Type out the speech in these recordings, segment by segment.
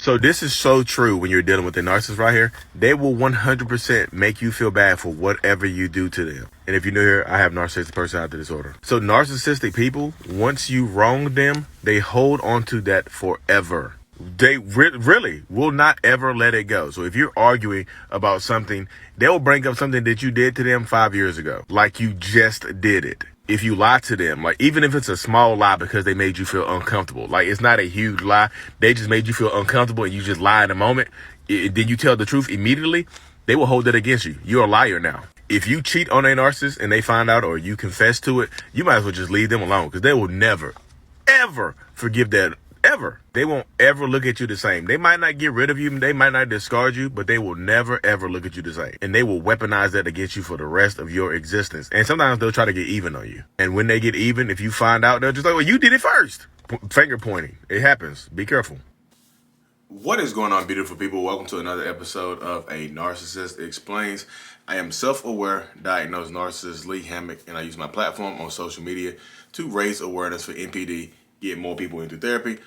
So this is so true when you're dealing with a narcissist right here. They will 100% make you feel bad for whatever you do to them. And if you're new here, I have narcissistic personality disorder. So narcissistic people, once you wrong them, they hold on to that forever. They really will not ever let it go. So if you're arguing about something, they'll bring up something that you did to them 5 years ago, like you just did it. If you lie to them, like even if it's a small lie because they made you feel uncomfortable, like it's not a huge lie, they just made you feel uncomfortable and you just lie in a moment, then you tell the truth immediately, they will hold that against you. You're a liar now. If you cheat on a narcissist and they find out or you confess to it, you might as well just leave them alone because they will never, ever forgive that. Ever. They won't ever look at you the same. They might not get rid of you. They might not discard you, but they will never, ever look at you the same. And they will weaponize that against you for the rest of your existence. And sometimes they'll try to get even on you. And when they get even, if you find out, they'll just like, well, you did it first. Finger pointing. It happens. Be careful. What is going on, beautiful people? Welcome to another episode of A Narcissist Explains. I am self-aware, diagnosed narcissist Lee Hammock, and I use my platform on social media to raise awareness for NPD, get more people into therapy,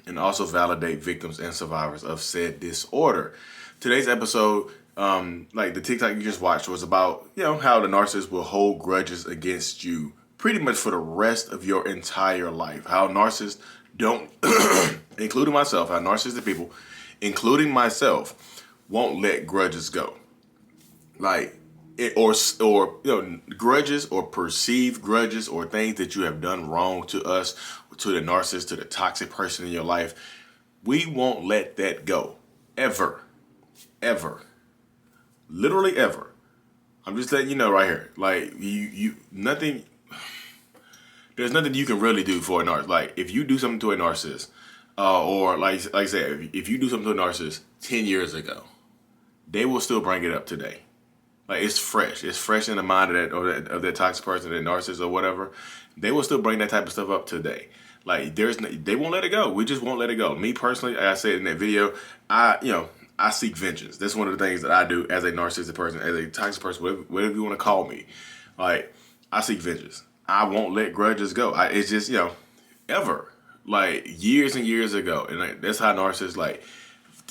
and also validate victims and survivors of said disorder. Today's episode, like the TikTok you just watched, was about, how the narcissist will hold grudges against you pretty much for the rest of your entire life. How narcissists don't, including myself, how narcissistic people, including myself, won't let grudges go. Grudges or perceived grudges or things that you have done wrong to us, to the narcissist, to the toxic person in your life. We won't let that go. Ever. Ever. Literally ever. I'm just letting you know right here. Like, nothing, there's nothing you can really do for a narcissist. Like, if you do something to a narcissist, or like I said, if you do something to a narcissist 10 years ago, they will still bring it up today. Like, it's fresh. It's fresh in the mind of that toxic person, that narcissist or whatever. They will still bring that type of stuff up today. Like, they won't let it go. We just won't let it go. Me personally, like I said in that video, I seek vengeance. That's one of the things that I do as a narcissistic person, as a toxic person, whatever you want to call me. Like, I seek vengeance. I won't let grudges go. It's just, ever. Like, years and years ago. And that's how narcissists, like,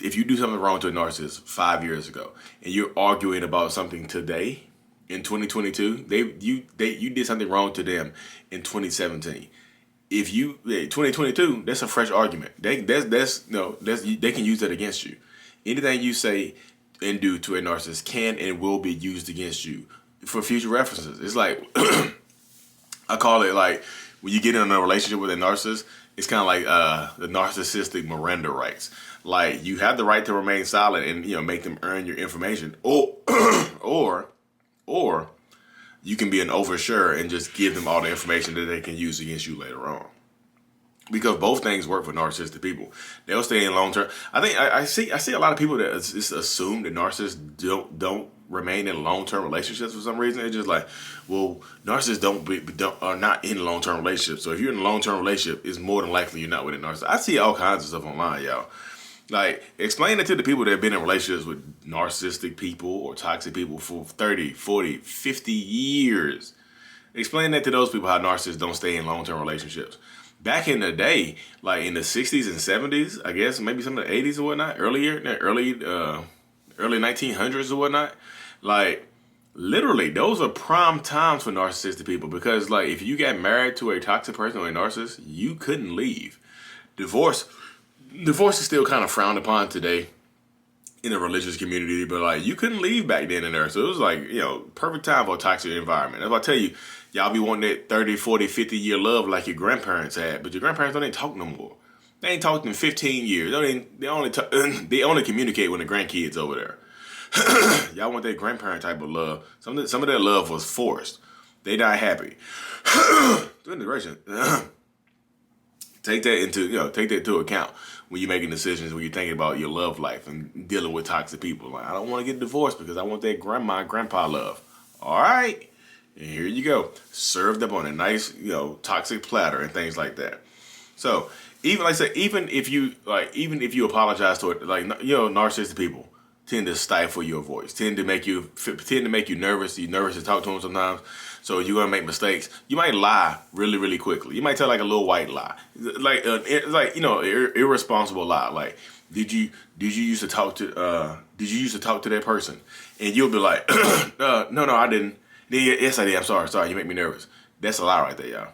if you do something wrong to a narcissist 5 years ago and you're arguing about something today in 2022, you did something wrong to them in 2017. If 2022, that's a fresh argument. They can use that against you. Anything you say and do to a narcissist can and will be used against you for future references. It's like, I call it like when you get in a relationship with a narcissist, it's kind of like the narcissistic Miranda rights. Like, you have the right to remain silent and make them earn your information, or you can be an oversharer and just give them all the information that they can use against you later on. Because both things work for narcissistic people. They'll stay in long term. I think I see a lot of people that just assume that narcissists don't remain in long term relationships for some reason. It's just like, well, narcissists are not in long term relationships. So if you're in a long term relationship, it's more than likely you're not with a narcissist. I see all kinds of stuff online, y'all. Like, explain it to the people that have been in relationships with narcissistic people or toxic people for 30, 40, 50 years. Explain that to those people, how narcissists don't stay in long-term relationships. Back in the day, like in the 60s and 70s, I guess, maybe some of the 80s or whatnot, early 1900s or whatnot, like, literally, those are prime times for narcissistic people because, like, if you got married to a toxic person or a narcissist, you couldn't leave. Divorce is still kind of frowned upon today in the religious community, but like, you couldn't leave back then and there. So it was like, perfect time for a toxic environment. That's why I tell you, y'all be wanting that 30, 40, 50 year love like your grandparents had, but your grandparents don't even talk no more. They ain't talked in 15 years. They only communicate when the grandkids over there. Y'all want that grandparent type of love. Some of that love was forced. They not happy. Take that into account when you're making decisions, when you're thinking about your love life and dealing with toxic people. Like, I don't want to get divorced because I want that grandma and grandpa love. All right. And here you go. Served up on a nice, toxic platter and things like that. So even if you apologize to it, like, narcissistic people tend to stifle your voice, tend to make you nervous. You're nervous to talk to them sometimes. So you're going to make mistakes. You might lie really, really quickly. You might tell like a little white lie, irresponsible lie. Like, Did you used to talk to that person? And you'll be like, no, I didn't. Yes, I did. I'm sorry. You make me nervous. That's a lie right there, y'all.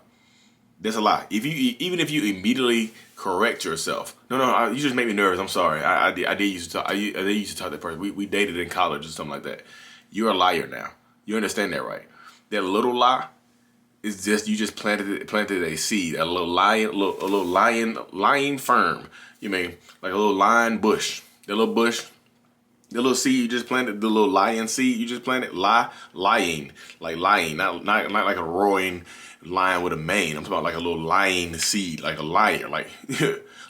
That's a lie. Even if you immediately correct yourself, no, you just made me nervous. I'm sorry. I did used to talk. I did used to talk to that person. We dated in college or something like that. You're a liar now. You understand that, right? That little lie is just you just planted a seed, a little lying firm. You mean like a little lion bush? The little bush. The little seed you just planted, the little lion seed you just planted, lying, not like a roaring lion with a mane. I'm talking about like a little lying seed, like a liar, like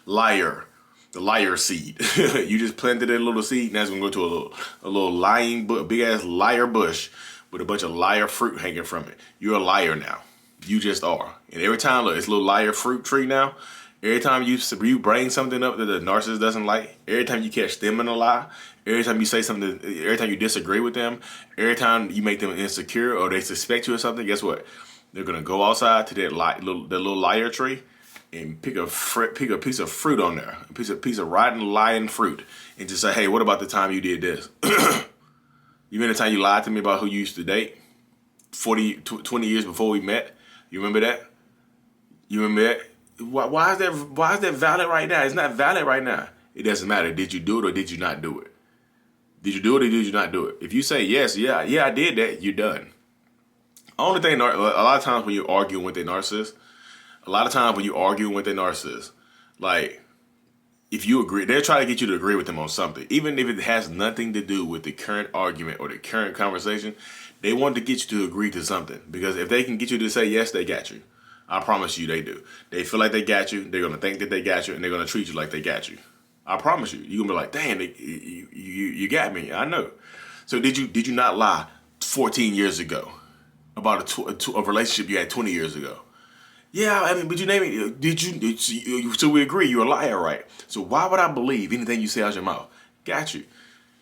liar, the liar seed. You just planted a little seed, and that's gonna go to a little lying, big ass liar bush with a bunch of liar fruit hanging from it. You're a liar now. You just are. And every time, look, it's a little liar fruit tree now. Every time you bring something up that the narcissist doesn't like, every time you catch them in a lie, every time you say something, every time you disagree with them, every time you make them insecure or they suspect you of something, guess what? They're gonna go outside to that little liar tree and pick a piece of fruit on there, a piece of rotten lying fruit, and just say, hey, what about the time you did this? You remember the time you lied to me about who you used to date 20 years before we met? You remember that? You remember that? Why is that valid right now? It's not valid right now. It doesn't matter. Did you do it or did you not do it? Did you do it or did you not do it? If you say yes, yeah, I did that, you're done. Only thing, a lot of times when you're arguing with a narcissist, like, if you agree, they'll try to get you to agree with them on something. Even if it has nothing to do with the current argument or the current conversation, they want to get you to agree to something. Because if they can get you to say yes, they got you. I promise you they do. They feel like they got you. They're going to think that they got you, and they're going to treat you like they got you. I promise you. You're going to be like, damn, you got me. I know. So did you not lie 14 years ago about a relationship you had 20 years ago? Yeah, I mean, but you name it. So we agree you're a liar, right? So why would I believe anything you say out your mouth? Got you.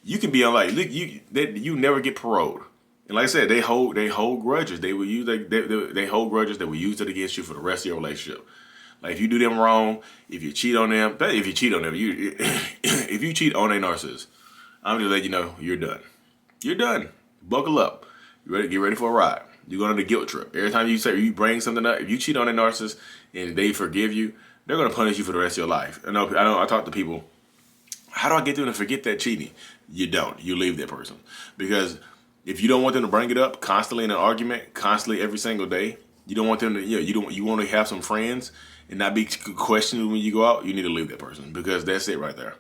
You can be like, look, you never get paroled. And like I said, they hold grudges. They hold grudges that will use it against you for the rest of your relationship. Like if you do them wrong, if you cheat on them, if you cheat on a narcissist, I'm just letting you know you're done. You're done. Buckle up. Get ready for a ride. You're going on the guilt trip. Every time you bring something up, if you cheat on a narcissist and they forgive you, they're going to punish you for the rest of your life. I talk to people. How do I get them to forget that cheating? You don't. You leave that person because if you don't want them to bring it up constantly in an argument, constantly every single day, you don't want them to, you want to have some friends and not be questioned when you go out, you need to leave that person because that's it right there.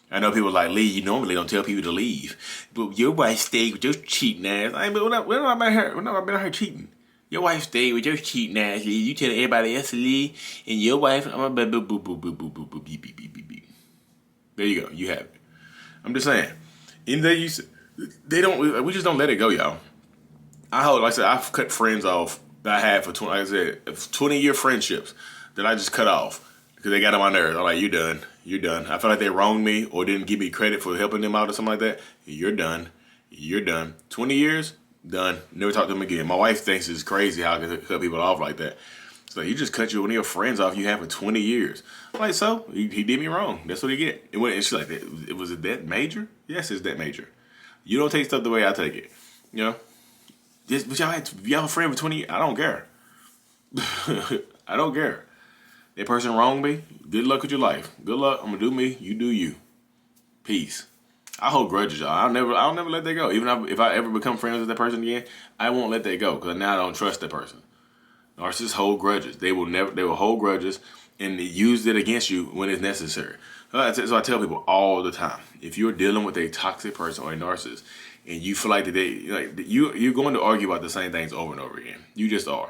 I know people like, Lee, you normally don't tell people to leave, but your wife stayed with your cheating ass. I mean, we're not about her cheating. Your wife stayed with your cheating ass, Lee. You tell everybody else to leave, and your wife, there you go. You have it. I'm just saying. We just don't let it go, y'all. Like I said, I've cut friends off that I had for 20-year friendships that I just cut off because they got on my nerves. I'm like, you're done. You're done. I felt like they wronged me or didn't give me credit for helping them out or something like that. You're done. You're done. 20 years, done. Never talk to them again. My wife thinks it's crazy how I can cut people off like that. So you just cut one of your friends off you have for 20 years. I'm like, so? He did me wrong. That's what he get. And she's like, was it that major? Yes, it's that major. You don't take stuff the way I take it. You know? But y'all a friend for 20 years. I don't care. I don't care. That person wronged me. Good luck with your life. Good luck. I'm gonna do me. You do you. Peace. I hold grudges, y'all. I'll never let that go. Even if I ever become friends with that person again, I won't let that go because now I don't trust that person. Narcissists hold grudges. They will hold grudges and use it against you when it's necessary. So I tell people all the time, if you're dealing with a toxic person or a narcissist, and you feel like you're going to argue about the same things over and over again. You just are.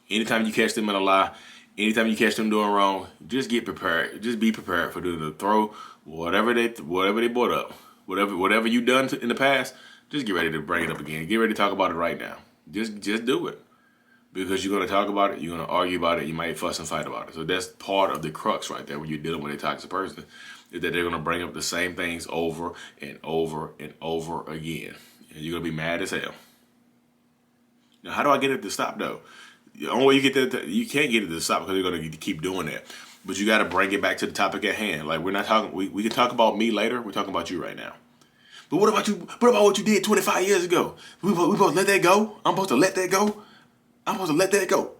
Anytime you catch them in a lie, anytime you catch them doing wrong, just get prepared. Just be prepared for them to throw whatever they brought up, whatever you done in the past. Just get ready to bring it up again. Get ready to talk about it right now. Just do it. Because you're going to talk about it, you're going to argue about it, you might fuss and fight about it. So that's part of the crux right there when you're dealing with a toxic person, is that they're going to bring up the same things over and over and over again. And you're going to be mad as hell. Now, how do I get it to stop, though? The only way you can't get it to stop because they're going to keep doing that. But you got to bring it back to the topic at hand. Like, we're not talking, we can talk about me later. We're talking about you right now. But what about you? What about what you did 25 years ago? We supposed to let that go? I'm supposed to let that go? I'm supposed to let that go?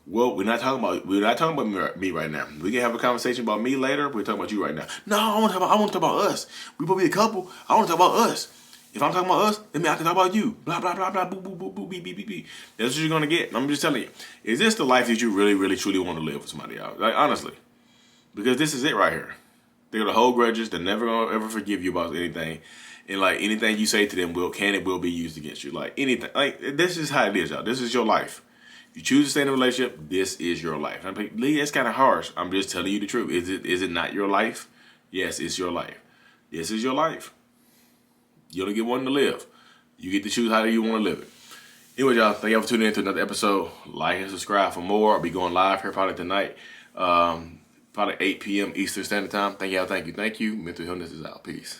Well, we're not talking about me right now. We can have a conversation about me later. We're talking about you right now. No, I want to talk about us. We supposed to be a couple. I want to talk about us. If I'm talking about us, then I can talk about you. Blah, blah, blah, blah, boo, boo, boo, boo, beep, beep, beep, beep. That's what you're going to get. I'm just telling you. Is this the life that you really, really, truly want to live with somebody else? Like, honestly. Because this is it right here. They're going to hold grudges. They're never going to ever forgive you about anything. And, like, anything you say to them will be used against you. Like, anything. Like, this is how it is, y'all. This is your life. You choose to stay in a relationship, this is your life. I'm like, Lee, that's kind of harsh. I'm just telling you the truth. Is it not your life? Yes, it's your life. This is your life. You only get one to live. You get to choose how you want to live it. Anyway, y'all, thank y'all for tuning in to another episode. Like and subscribe for more. I'll be going live here probably tonight. Probably 8 p.m. Eastern Standard Time. Thank you. Mental Illness is out. Peace.